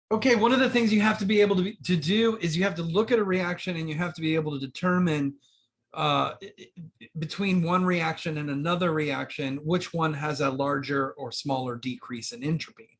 Okay, one of the things you have to be able to do is you have to look at a reaction and you have to be able to determine uh, between one reaction and another reaction, which one has a larger or smaller decrease in entropy.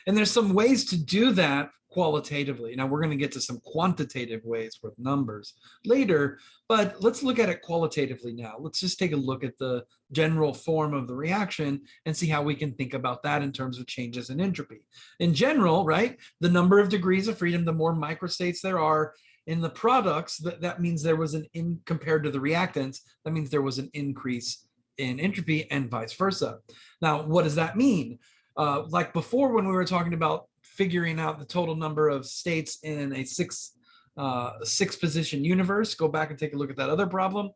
And there's some ways to do that qualitatively. Now we're going to get to some quantitative ways with numbers later, but let's look at it qualitatively now. Let's just take a look at the general form of the reaction and see how we can think about that in terms of changes in entropy. In general, right, the number of degrees of freedom, the more microstates there are in the products, that means there was compared to the reactants, that means there was an increase in entropy and vice versa. Now, what does that mean? Like before, when we were talking about figuring out the total number of states in a six position universe, go back and take a look at that other problem.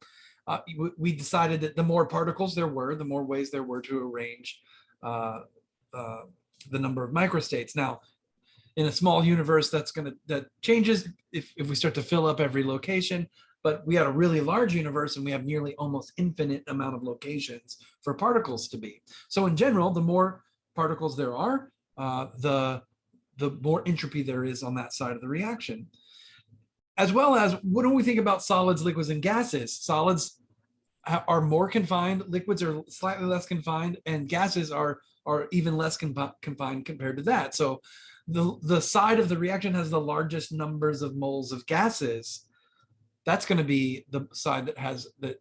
We decided that the more particles there were, the more ways there were to arrange the number of microstates. Now, in a small universe, that changes if we start to fill up every location. But we had a really large universe and we have nearly almost infinite amount of locations for particles to be. So in general, the more particles there are, the more entropy there is on that side of the reaction. As well as, what do we think about solids, liquids, and gases? Solids are more confined, liquids are slightly less confined, and gases are even less confined compared to that. So the side of the reaction has the largest numbers of moles of gases. That's going to be the side that has that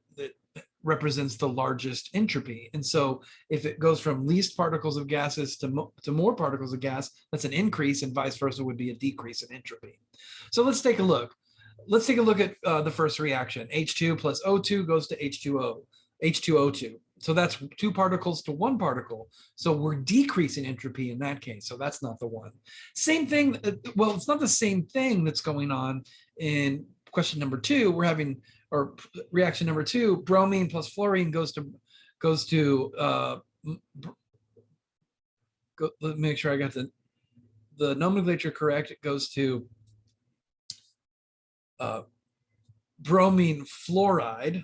represents the largest entropy. And so if it goes from least particles of gases to more particles of gas, that's an increase, and vice versa would be a decrease in entropy. So let's take a look. Let's take a look at the first reaction. H2 plus O2 goes to H2O2. So that's two particles to one particle. So we're decreasing entropy in that case. So that's not the one. Same thing. Well, it's not the same thing that's going on in question number 2. We're having, or reaction number 2, bromine plus fluorine goes to let me make sure I got the nomenclature correct. It goes to bromine fluoride,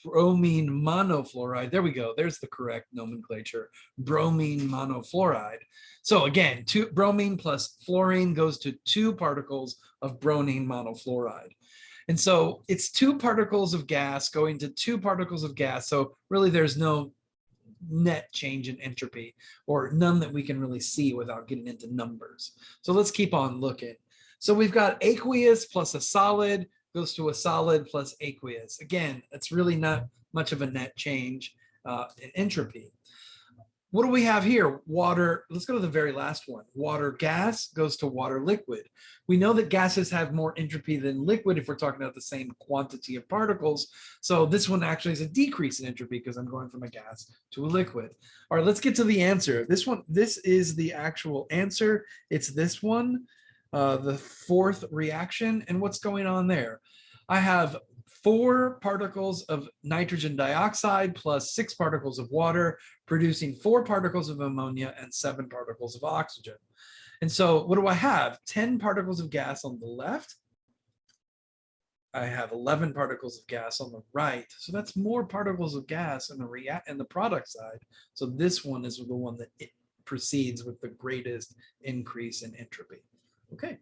bromine monofluoride. There we go. There's the correct nomenclature, bromine monofluoride. So again, bromine plus fluorine goes to 2 particles of bromine monofluoride. And so it's 2 particles of gas going to 2 particles of gas. So really there's no net change in entropy, or none that we can really see without getting into numbers. So let's keep on looking. So we've got aqueous plus a solid goes to a solid plus aqueous. Again, it's really not much of a net change in entropy. What do we have here? Water, let's go to the very last one. Water gas goes to water liquid. We know that gases have more entropy than liquid if we're talking about the same quantity of particles. So this one actually is a decrease in entropy because I'm going from a gas to a liquid. All right, let's get to the answer. This is the actual answer. It's this one, the 4th reaction. And what's going on there? I have 4 particles of nitrogen dioxide plus 6 particles of water, producing 4 particles of ammonia and 7 particles of oxygen. And so what do I have? 10 particles of gas on the left. I have 11 particles of gas on the right. So that's more particles of gas in the product side. So this one is the one that it proceeds with the greatest increase in entropy. Okay.